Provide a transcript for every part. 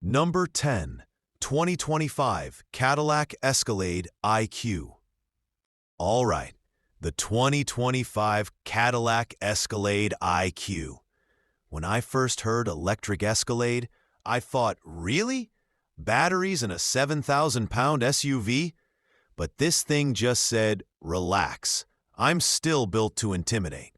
Number 10, 2025 Cadillac Escalade IQ. All right, the 2025 Cadillac Escalade IQ. When I first heard electric Escalade, I thought, really? Batteries in a 7,000-pound SUV? But this thing just said, relax. I'm still built to intimidate.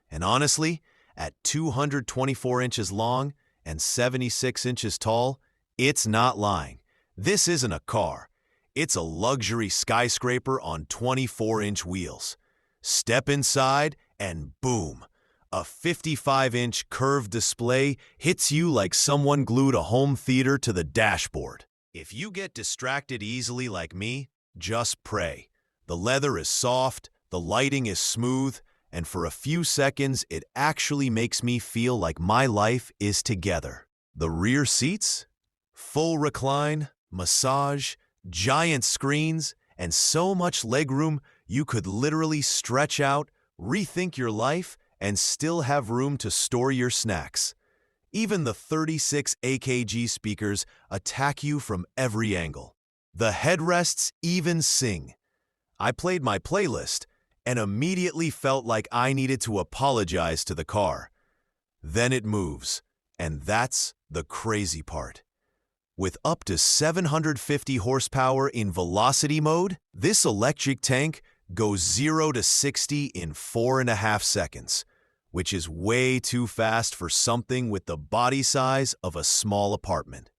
And honestly, at 224 inches long and 76 inches tall, it's not lying. This isn't a car. It's a luxury skyscraper on 24-inch wheels. Step inside and boom, a 55-inch curved display hits you like someone glued a home theater to the dashboard. If you get distracted easily like me, just pray. The leather is soft, the lighting is smooth, and for a few seconds it actually makes me feel like my life is together. The rear seats? Full recline, massage, giant screens, and so much legroom you could literally stretch out, rethink your life, and still have room to store your snacks. Even the 36 AKG speakers attack you from every angle. The headrests even sing. I played my playlist and immediately felt like I needed to apologize to the car. Then it moves, and that's the crazy part. With up to 750 horsepower in velocity mode, this electric tank goes 0 to 60 in 4.5 seconds, which is way too fast for something with the body size of a small apartment.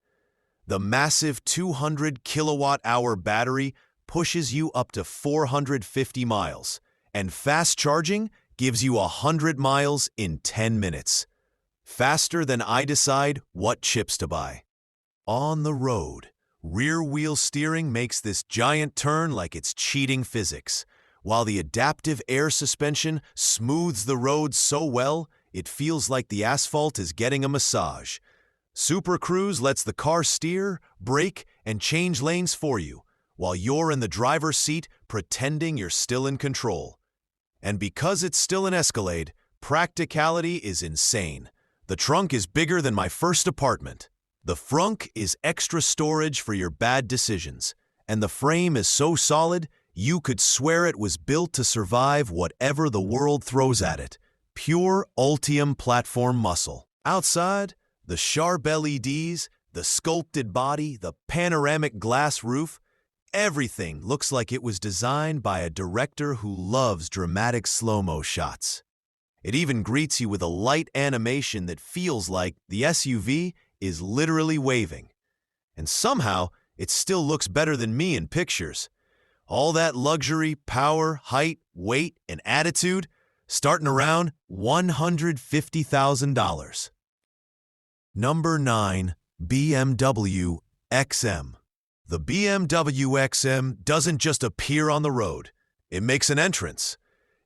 The massive 200 kilowatt-hour battery pushes you up to 450 miles, and fast charging gives you 100 miles in 10 minutes. Faster than I decide what chips to buy. On the road, rear-wheel steering makes this giant turn like it's cheating physics, while the adaptive air suspension smooths the road so well it feels like the asphalt is getting a massage. Super Cruise lets the car steer, brake, and change lanes for you, while you're in the driver's seat pretending you're still in control. And because it's still an Escalade, practicality is insane. The trunk is bigger than my first apartment. The frunk is extra storage for your bad decisions, and the frame is so solid you could swear it was built to survive whatever the world throws at it. Pure Ultium platform muscle. Outside, the sharp LEDs, the sculpted body, the panoramic glass roof, everything looks like it was designed by a director who loves dramatic slow-mo shots. It even greets you with a light animation that feels like the SUV is literally waving. And somehow, it still looks better than me in pictures. All that luxury, power, height, weight, and attitude, starting around $150,000. Number 9, BMW XM. The BMW XM doesn't just appear on the road. It makes an entrance.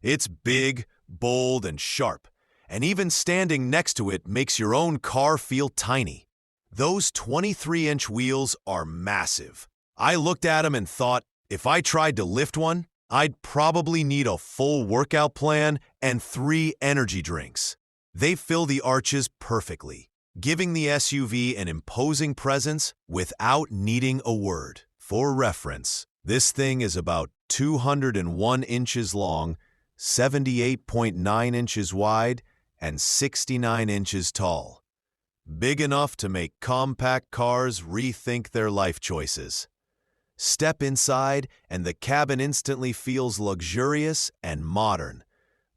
It's big, bold, and sharp, and even standing next to it makes your own car feel tiny. Those 23-inch wheels are massive. I looked at them and thought, if I tried to lift one, I'd probably need a full workout plan and 3 energy drinks. They fill the arches perfectly, giving the SUV an imposing presence without needing a word. For reference, this thing is about 201 inches long, 78.9 inches wide, and 69 inches tall. Big enough to make compact cars rethink their life choices. Step inside, and the cabin instantly feels luxurious and modern.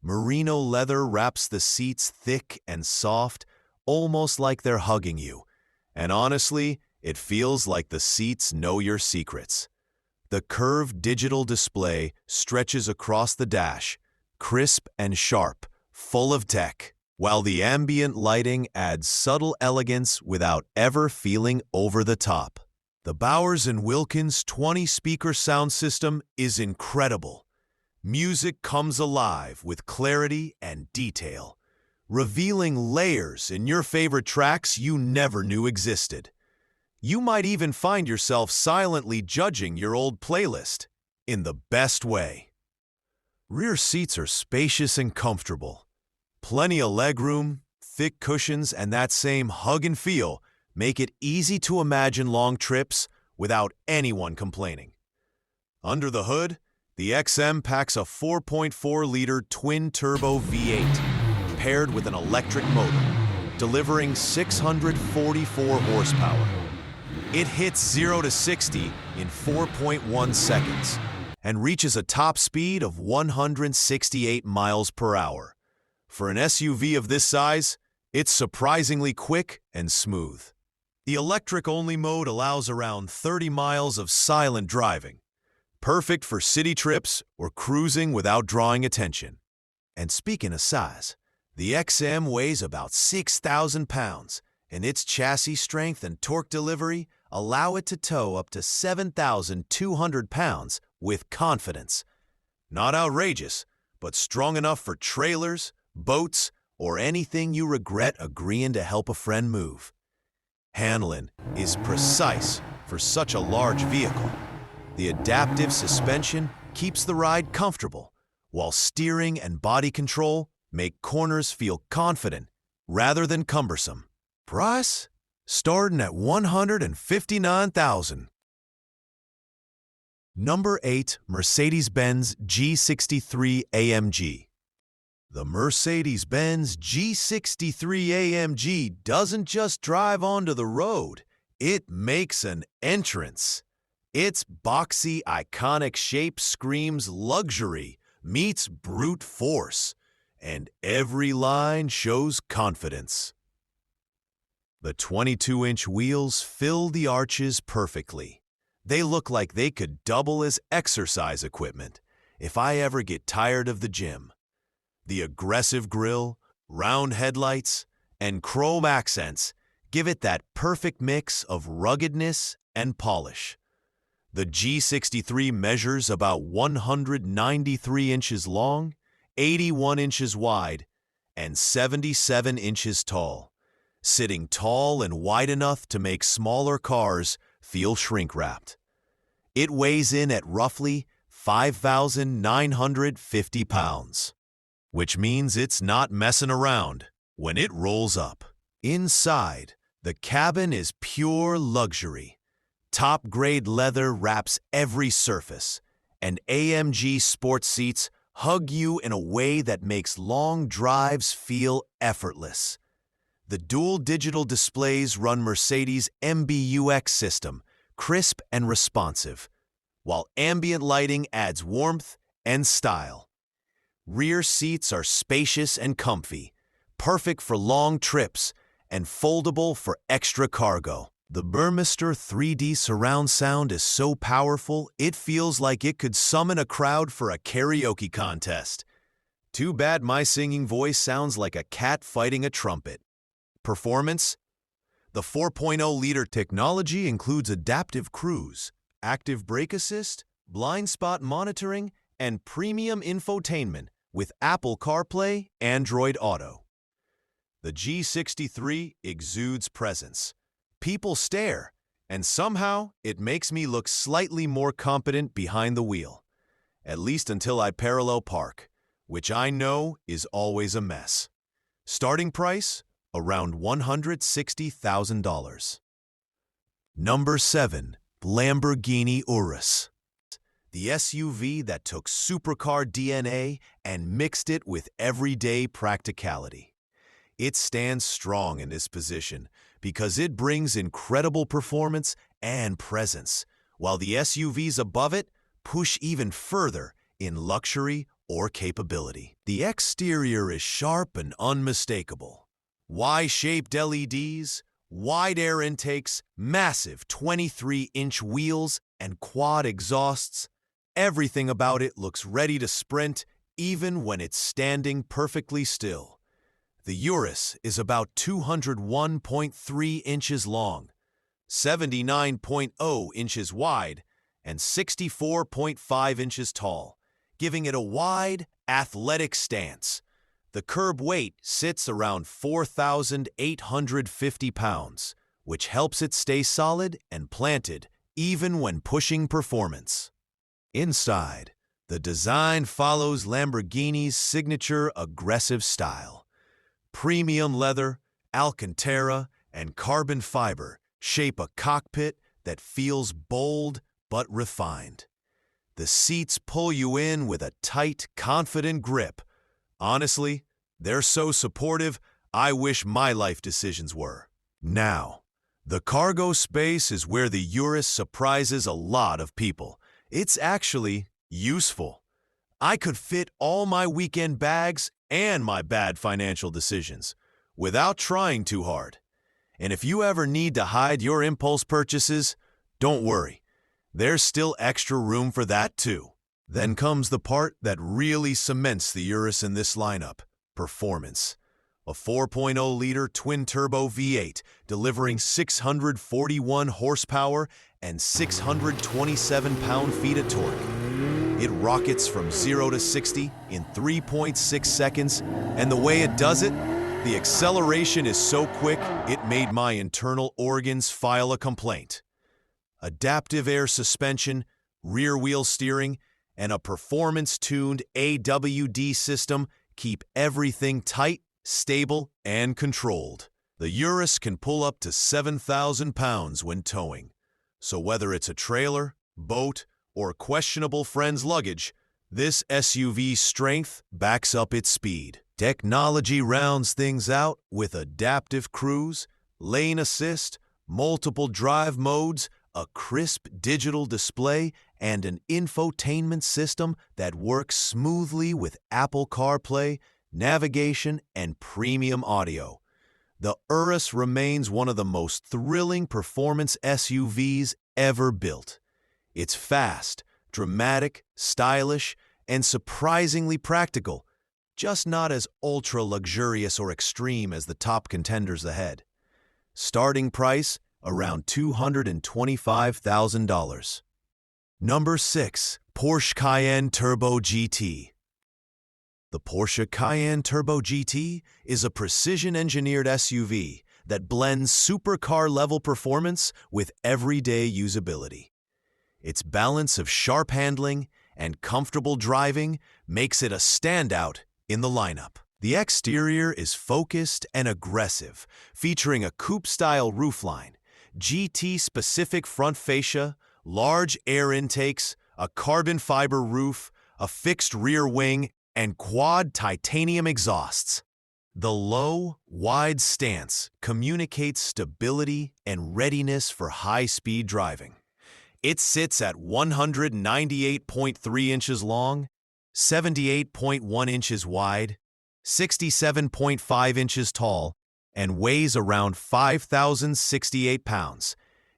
Merino leather wraps the seats thick and soft, almost like they're hugging you. And honestly, it feels like the seats know your secrets. The curved digital display stretches across the dash, crisp and sharp, full of tech, while the ambient lighting adds subtle elegance without ever feeling over the top. The Bowers & Wilkins 20-speaker sound system is incredible. Music comes alive with clarity and detail, revealing layers in your favorite tracks you never knew existed. You might even find yourself silently judging your old playlist, in the best way. Rear seats are spacious and comfortable. Plenty of legroom, thick cushions, and that same hug and feel make it easy to imagine long trips without anyone complaining. Under the hood, the XM packs a 4.4-liter twin-turbo V8 paired with an electric motor, delivering 644 horsepower. It hits 0 to 60 in 4.1 seconds and reaches a top speed of 168 miles per hour. For an SUV of this size, it's surprisingly quick and smooth. The electric-only mode allows around 30 miles of silent driving, perfect for city trips or cruising without drawing attention. And speaking of size, the XM weighs about 6,000 pounds, and its chassis strength and torque delivery allow it to tow up to 7,200 pounds with confidence. Not outrageous, but strong enough for trailers, boats, or anything you regret agreeing to help a friend move. Handling is precise for such a large vehicle. The adaptive suspension keeps the ride comfortable, while steering and body control make corners feel confident rather than cumbersome. Price? Starting at $159,000. Number 8. Mercedes-Benz G63 AMG. The Mercedes-Benz G63 AMG doesn't just drive onto the road, it makes an entrance. Its boxy, iconic shape screams luxury meets brute force, and every line shows confidence. The 22-inch wheels fill the arches perfectly. They look like they could double as exercise equipment if I ever get tired of the gym. The aggressive grille, round headlights, and chrome accents give it that perfect mix of ruggedness and polish. The G63 measures about 193 inches long, 81 inches wide, and 77 inches tall, sitting tall and wide enough to make smaller cars feel shrink-wrapped. It weighs in at roughly 5,950 pounds, which means it's not messing around when it rolls up. Inside, the cabin is pure luxury. Top-grade leather wraps every surface, and AMG sports seats hug you in a way that makes long drives feel effortless. The dual digital displays run Mercedes' MBUX system, crisp and responsive, while ambient lighting adds warmth and style. Rear seats are spacious and comfy, perfect for long trips and foldable for extra cargo. The Burmester 3D surround sound is so powerful, it feels like it could summon a crowd for a karaoke contest. Too bad my singing voice sounds like a cat fighting a trumpet. Performance? The 4.0-liter technology includes adaptive cruise, active brake assist, blind spot monitoring, and premium infotainment with Apple CarPlay, Android Auto. The G63 exudes presence. People stare, and somehow it makes me look slightly more competent behind the wheel, at least until I parallel park, which I know is always a mess. Starting price? Around $160,000. Number 7. Lamborghini Urus. The SUV that took supercar DNA and mixed it with everyday practicality. It stands strong in this position because it brings incredible performance and presence, while the SUVs above it push even further in luxury or capability. The exterior is sharp and unmistakable. Y-shaped LEDs, wide air intakes, massive 23-inch wheels, and quad exhausts. Everything about it looks ready to sprint even when it's standing perfectly still. The Urus is about 201.3 inches long, 79.0 inches wide, and 64.5 inches tall, giving it a wide, athletic stance. The curb weight sits around 4,850 pounds, which helps it stay solid and planted even when pushing performance. Inside, the design follows Lamborghini's signature aggressive style. Premium leather, Alcantara, and carbon fiber shape a cockpit that feels bold but refined. The seats pull you in with a tight, confident grip. Honestly, they're so supportive, I wish my life decisions were. Now, the cargo space is where the Urus surprises a lot of people. It's actually useful. I could fit all my weekend bags and my bad financial decisions without trying too hard. And if you ever need to hide your impulse purchases, don't worry. There's still extra room for that too. Then comes the part that really cements the Urus in this lineup: performance. A 4.0-liter twin-turbo V8 delivering 641 horsepower and 627 pound-feet of torque. It rockets from 0 to 60 in 3.6 seconds, and the way it does it, the acceleration is so quick it made my internal organs file a complaint. Adaptive air suspension, rear-wheel steering, and a performance-tuned AWD system keep everything tight, stable, and controlled. The Urus can pull up to 7,000 pounds when towing. So whether it's a trailer, boat, or questionable friend's luggage, this SUV's strength backs up its speed. Technology rounds things out with adaptive cruise, lane assist, multiple drive modes, a crisp digital display, and an infotainment system that works smoothly with Apple CarPlay, navigation, and premium audio. The Urus remains one of the most thrilling performance SUVs ever built. It's fast, dramatic, stylish, and surprisingly practical, just not as ultra-luxurious or extreme as the top contenders ahead. Starting price, around $225,000. Number 6. Porsche Cayenne Turbo GT. The Porsche Cayenne Turbo GT is a precision-engineered SUV that blends supercar-level performance with everyday usability. Its balance of sharp handling and comfortable driving makes it a standout in the lineup. The exterior is focused and aggressive, featuring a coupe-style roofline, GT-specific front fascia, large air intakes, a carbon fiber roof, a fixed rear wing, and quad titanium exhausts. The low, wide stance communicates stability and readiness for high-speed driving. It sits at 198.3 inches long, 78.1 inches wide, 67.5 inches tall, and weighs around 5,068 pounds,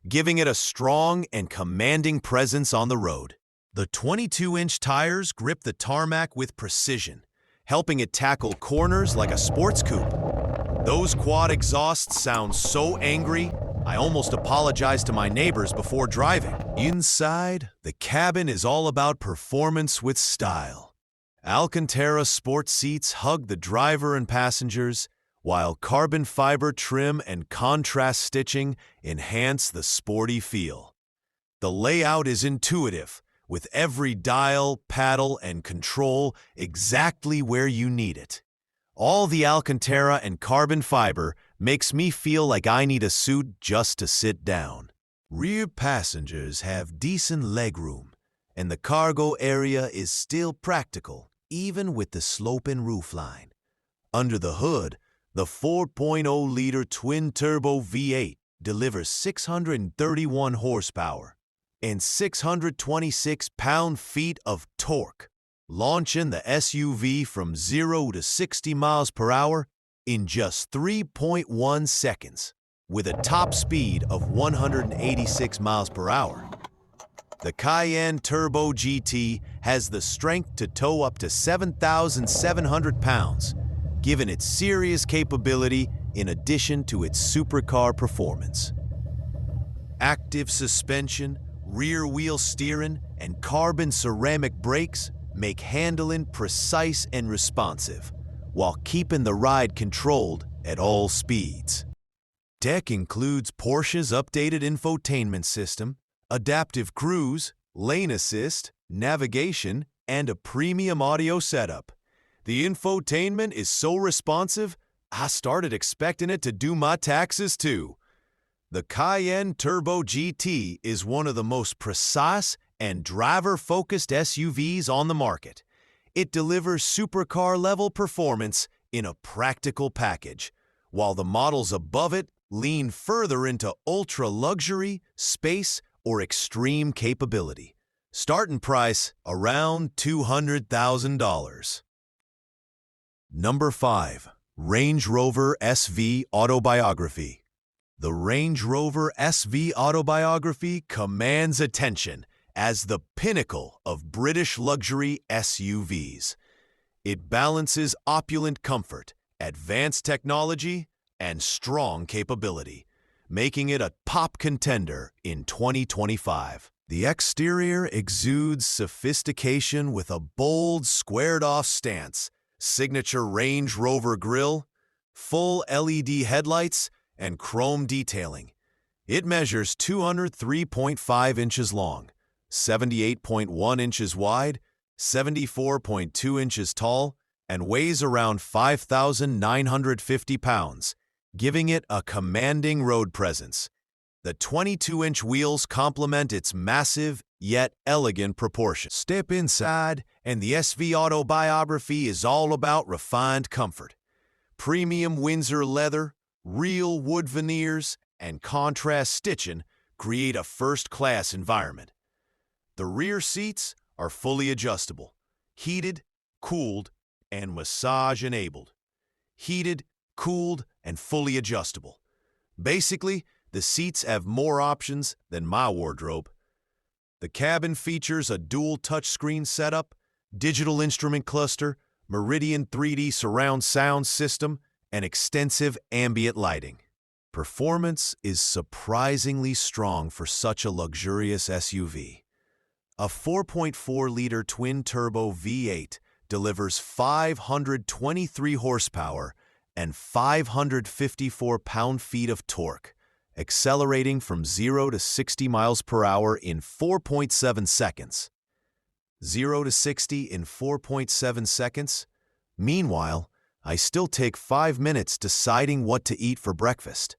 giving it a strong and commanding presence on the road. The 22-inch tires grip the tarmac with precision, helping it tackle corners like a sports coupe. Those quad exhausts sound so angry, I almost apologize to my neighbors before driving. Inside, the cabin is all about performance with style. Alcantara sport seats hug the driver and passengers, while carbon fiber trim and contrast stitching enhance the sporty feel. The layout is intuitive, with every dial, paddle, and control exactly where you need it. All the Alcantara and carbon fiber makes me feel like I need a suit just to sit down. Rear passengers have decent legroom, and the cargo area is still practical, even with the sloping roofline. Under the hood, the 4.0-liter twin-turbo V8 delivers 631 horsepower and 626 pound-feet of torque, launching the SUV from 0 to 60 miles per hour in just 3.1 seconds, with a top speed of 186 miles per hour. The Cayenne Turbo GT has the strength to tow up to 7,700 pounds, giving it serious capability in addition to its supercar performance. Active suspension, rear-wheel steering, and carbon ceramic brakes make handling precise and responsive, while keeping the ride controlled at all speeds. Tech includes Porsche's updated infotainment system, adaptive cruise, lane assist, navigation, and a premium audio setup. The infotainment is so responsive, I started expecting it to do my taxes too. The Cayenne Turbo GT is one of the most precise and driver-focused SUVs on the market. It delivers supercar-level performance in a practical package, while the models above it lean further into ultra-luxury, space, or extreme capability. Starting price around $200,000. Number 5. Range Rover SV Autobiography. The Range Rover SV Autobiography commands attention as the pinnacle of British luxury SUVs. It balances opulent comfort, advanced technology, and strong capability, making it a top contender in 2025. The exterior exudes sophistication with a bold, squared-off stance, signature Range Rover grille, full LED headlights, and chrome detailing. It measures 203.5 inches long, 78.1 inches wide, 74.2 inches tall, and weighs around 5,950 pounds, giving it a commanding road presence. The 22-inch wheels complement its massive, yet elegant proportions. Step inside, and the SV Autobiography is all about refined comfort. Premium Windsor leather, real wood veneers, and contrast stitching create a first-class environment. The rear seats are fully adjustable, heated, cooled, and massage-enabled. Heated, cooled, and fully adjustable. Basically, the seats have more options than my wardrobe. The cabin features a dual touchscreen setup, digital instrument cluster, Meridian 3D surround sound system, and extensive ambient lighting. Performance is surprisingly strong for such a luxurious SUV. A 4.4-liter twin-turbo V8 delivers 523 horsepower and 554 pound-feet of torque, accelerating from 0 to 60 miles per hour in 4.7 seconds. 0 to 60 in 4.7 seconds? Meanwhile, I still take 5 minutes deciding what to eat for breakfast.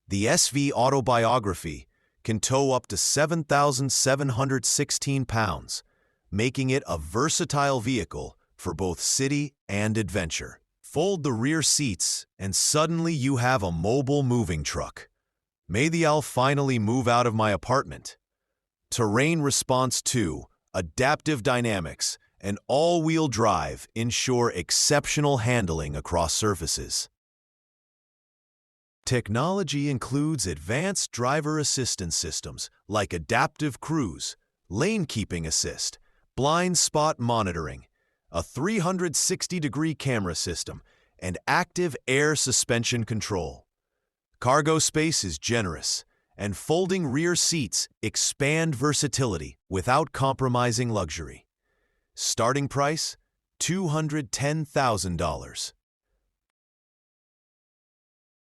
The SV Autobiography can tow up to 7,716 pounds, making it a versatile vehicle for both city and adventure. Fold the rear seats, and suddenly you have a mobile moving truck. Maybe I'll finally move out of my apartment. Terrain Response 2, Adaptive Dynamics, and all-wheel drive ensure exceptional handling across surfaces. Technology includes advanced driver assistance systems like adaptive cruise, lane keeping assist, blind spot monitoring, a 360-degree camera system, and active air suspension control. Cargo space is generous, and folding rear seats expand versatility without compromising luxury. Starting price, $210,000.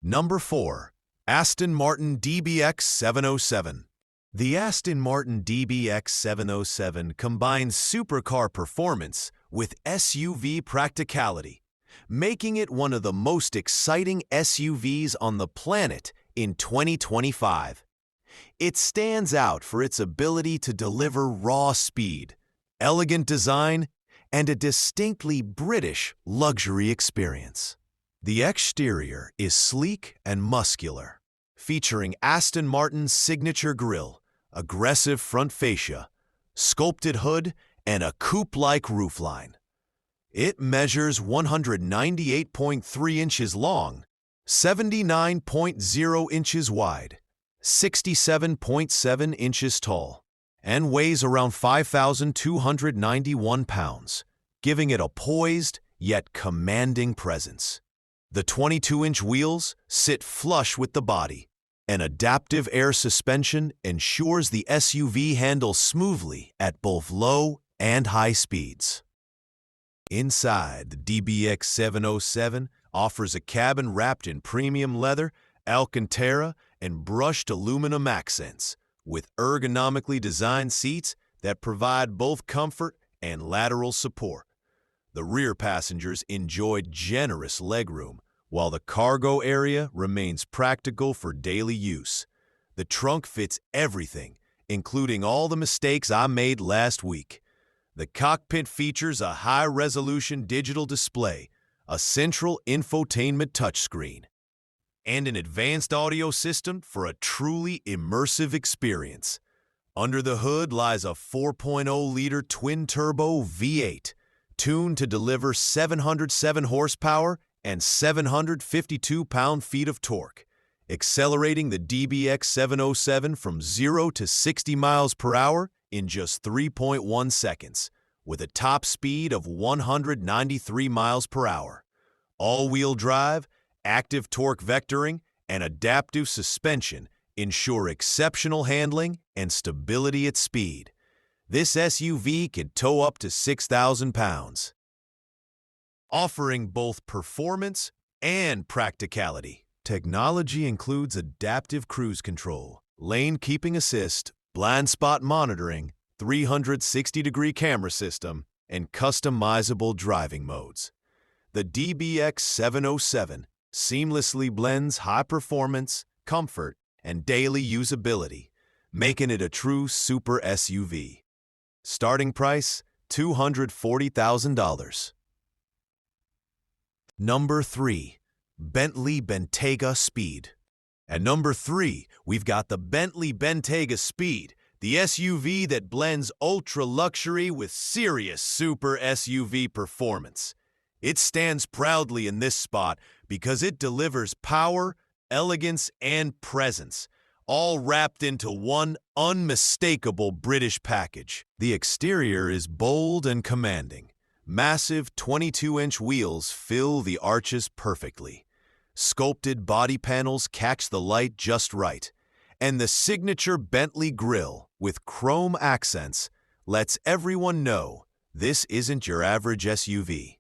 Number 4. Aston Martin DBX 707. The Aston Martin DBX 707 combines supercar performance with SUV practicality, making it one of the most exciting SUVs on the planet in 2025. It stands out for its ability to deliver raw speed, elegant design, and a distinctly British luxury experience. The exterior is sleek and muscular, featuring Aston Martin's signature grille, aggressive front fascia, sculpted hood, and a coupe-like roofline. It measures 198.3 inches long, 79.0 inches wide, 67.7 inches tall, and weighs around 5,291 pounds, giving it a poised yet commanding presence. The 22-inch wheels sit flush with the body. An adaptive air suspension ensures the SUV handles smoothly at both low and high speeds. Inside, the DBX 707 offers a cabin wrapped in premium leather, Alcantara, and brushed aluminum accents, with ergonomically designed seats that provide both comfort and lateral support. The rear passengers enjoy generous legroom, while the cargo area remains practical for daily use. The trunk fits everything, including all the mistakes I made last week. The cockpit features a high-resolution digital display, a central infotainment touchscreen, and an advanced audio system for a truly immersive experience. Under the hood lies a 4.0-liter twin-turbo V8, tuned to deliver 707 horsepower and 752 pound-feet of torque, accelerating the DBX 707 from 0 to 60 miles per hour in just 3.1 seconds, with a top speed of 193 miles per hour. All-wheel drive, active torque vectoring, and adaptive suspension ensure exceptional handling and stability at speed. This SUV can tow up to 6,000 pounds, offering both performance and practicality. Technology includes adaptive cruise control, lane keeping assist, blind spot monitoring, 360-degree camera system, and customizable driving modes. The DBX 707 seamlessly blends high performance, comfort, and daily usability, making it a true super SUV. Starting price, $240,000. Number 3. Bentley Bentayga Speed. At number 3, we've got the Bentley Bentayga Speed, the SUV that blends ultra-luxury with serious super SUV performance. It stands proudly in this spot because it delivers power, elegance, and presence, all wrapped into one unmistakable British package. The exterior is bold and commanding. Massive 22-inch wheels fill the arches perfectly. Sculpted body panels catch the light just right, and the signature Bentley grille with chrome accents lets everyone know this isn't your average SUV.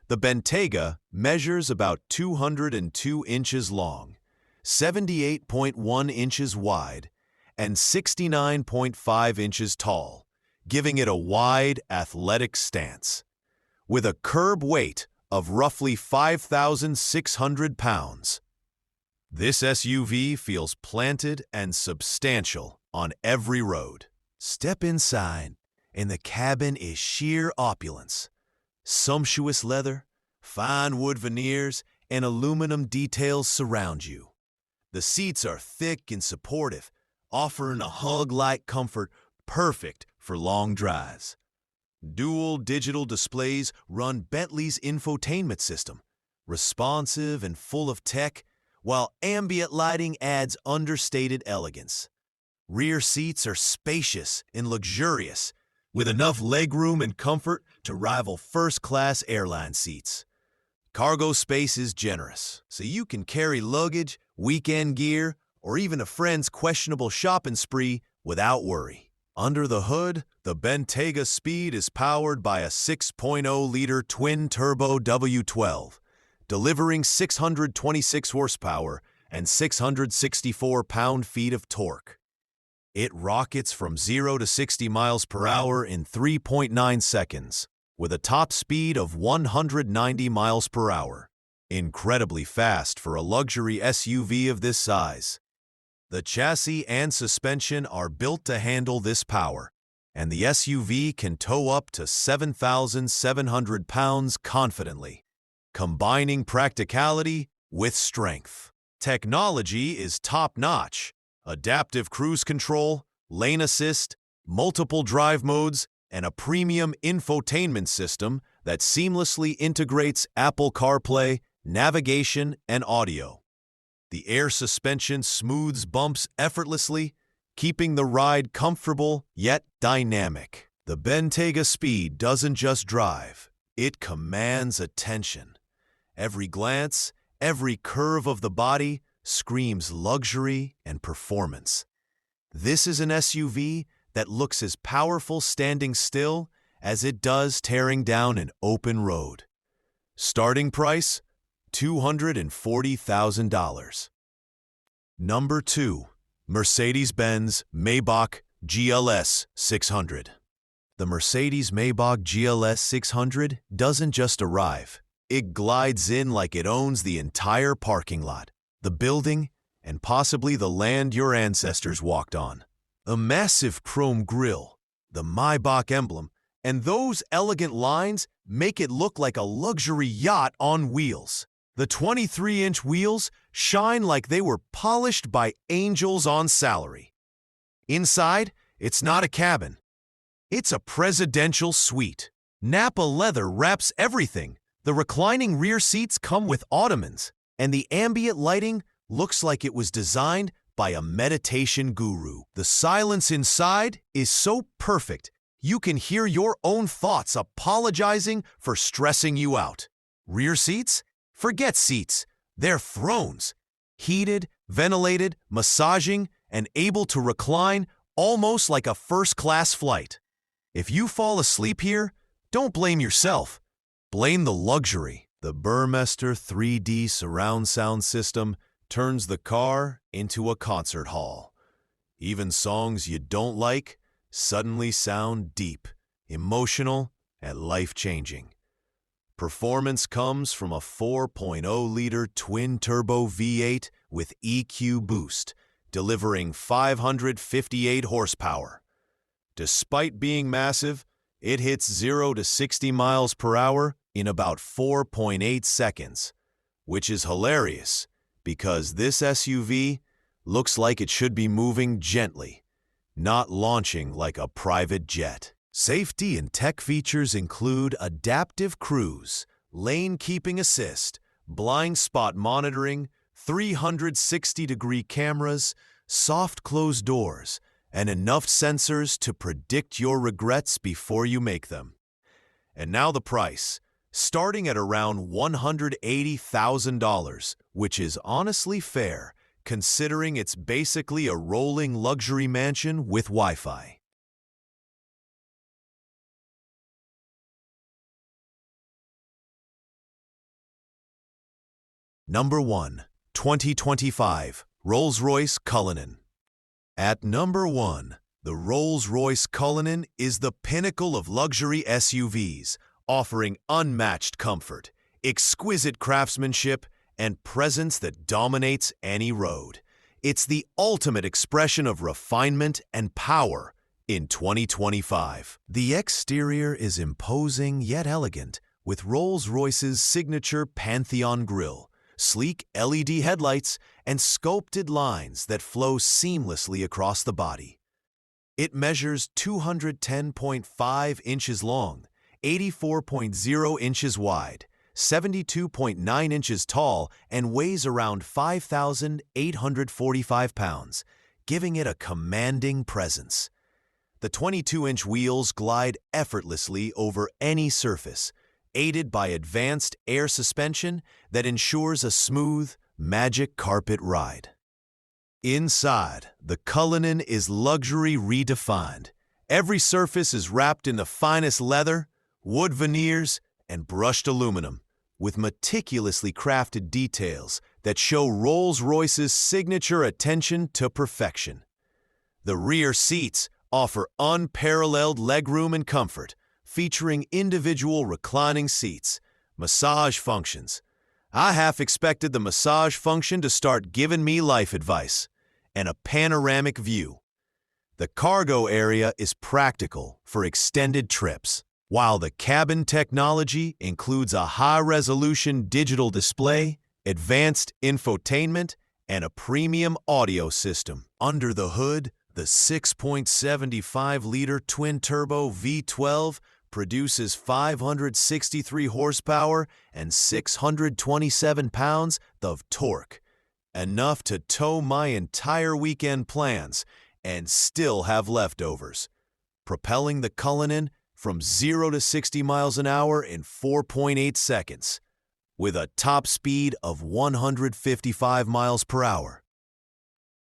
The Bentayga measures about 202 inches long, 78.1 inches wide, and 69.5 inches tall, giving it a wide, athletic stance. With a curb weight of roughly 5,600 pounds, this SUV feels planted and substantial on every road. Step inside, and the cabin is sheer opulence. Sumptuous leather, fine wood veneers, and aluminum details surround you. The seats are thick and supportive, offering a hug-like comfort perfect for long drives. Dual digital displays run Bentley's infotainment system, responsive and full of tech, while ambient lighting adds understated elegance. Rear seats are spacious and luxurious, with enough legroom and comfort to rival first-class airline seats. Cargo space is generous, so you can carry luggage, weekend gear, or even a friend's questionable shopping spree without worry. Under the hood, the Bentayga Speed is powered by a 6.0-liter twin-turbo W12, delivering 626 horsepower and 664 pound-feet of torque. It rockets from 0 to 60 miles per hour in 3.9 seconds, with a top speed of 190 miles per hour. Incredibly fast for a luxury SUV of this size. The chassis and suspension are built to handle this power, and the SUV can tow up to 7,700 pounds confidently, combining practicality with strength. Technology is top-notch. Adaptive cruise control, lane assist, multiple drive modes, and a premium infotainment system that seamlessly integrates Apple CarPlay, navigation, and audio. The air suspension smooths bumps effortlessly, keeping the ride comfortable yet dynamic. The Bentayga Speed doesn't just drive, it commands attention. Every glance, every curve of the body screams luxury and performance. This is an SUV that looks as powerful standing still as it does tearing down an open road. Starting price, $240,000. Number 2. Mercedes-Benz Maybach GLS 600. The Mercedes Maybach GLS 600 doesn't just arrive, It glides in like it owns the entire parking lot, the building, and possibly the land your ancestors walked on. A massive chrome grille, the Maybach emblem, and those elegant lines make it look like a luxury yacht on wheels. The 23-inch wheels shine like they were polished by angels on salary. Inside, it's not a cabin. It's a presidential suite. Napa leather wraps everything. The reclining rear seats come with ottomans, and the ambient lighting looks like it was designed by a meditation guru. The silence inside is so perfect, you can hear your own thoughts apologizing for stressing you out. Rear seats? Forget seats. They're thrones. Heated, ventilated, massaging, and able to recline almost like a first-class flight. If you fall asleep here, don't blame yourself. Blame the luxury. The Burmester 3D surround sound system turns the car into a concert hall. Even songs you don't like suddenly sound deep, emotional, and life-changing. Performance comes from a 4.0-liter twin-turbo V8 with EQ boost, delivering 558 horsepower. Despite being massive, it hits 0 to 60 miles per hour in about 4.8 seconds, which is hilarious because this SUV looks like it should be moving gently, not launching like a private jet. Safety and tech features include adaptive cruise, lane keeping assist, blind spot monitoring, 360-degree cameras, soft closed doors, and enough sensors to predict your regrets before you make them. And now the price, starting at around $180,000, which is honestly fair, considering it's basically a rolling luxury mansion with Wi-Fi. Number 1. 2025 Rolls-Royce Cullinan. At number 1, the Rolls-Royce Cullinan is the pinnacle of luxury SUVs, offering unmatched comfort, exquisite craftsmanship, and presence that dominates any road. It's the ultimate expression of refinement and power in 2025. The exterior is imposing yet elegant, with Rolls-Royce's signature Pantheon grille, sleek LED headlights, and sculpted lines that flow seamlessly across the body. It measures 210.5 inches long, 84.0 inches wide, 72.9 inches tall, and weighs around 5,845 pounds, giving it a commanding presence. The 22-inch wheels glide effortlessly over any surface, aided by advanced air suspension that ensures a smooth, magic carpet ride. Inside, the Cullinan is luxury redefined. Every surface is wrapped in the finest leather, wood veneers, and brushed aluminum, with meticulously crafted details that show Rolls-Royce's signature attention to perfection. The rear seats offer unparalleled legroom and comfort, featuring individual reclining seats, massage functions. I half expected the massage function to start giving me life advice, and a panoramic view. The cargo area is practical for extended trips, while the cabin technology includes a high-resolution digital display, advanced infotainment, and a premium audio system. Under the hood, the 6.75-liter twin-turbo V12 produces 563 horsepower and 627 pounds of torque, enough to tow my entire weekend plans and still have leftovers, propelling the Cullinan from 0 to 60 miles an hour in 4.8 seconds, with a top speed of 155 miles per hour.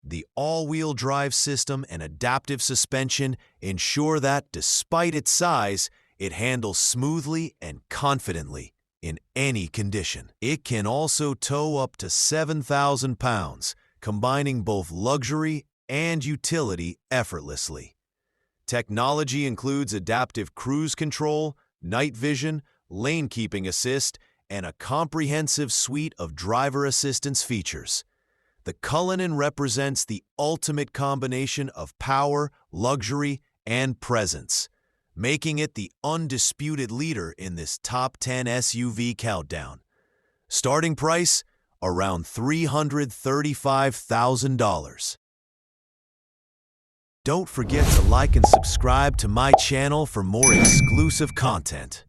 The all-wheel drive system and adaptive suspension ensure that, despite its size, it handles smoothly and confidently in any condition. It can also tow up to 7,000 pounds, combining both luxury and utility effortlessly. Technology includes adaptive cruise control, night vision, lane keeping assist, and a comprehensive suite of driver assistance features. The Cullinan represents the ultimate combination of power, luxury, and presence, making it the undisputed leader in this top 10 SUV countdown. Starting price, around $335,000. Don't forget to like and subscribe to my channel for more exclusive content.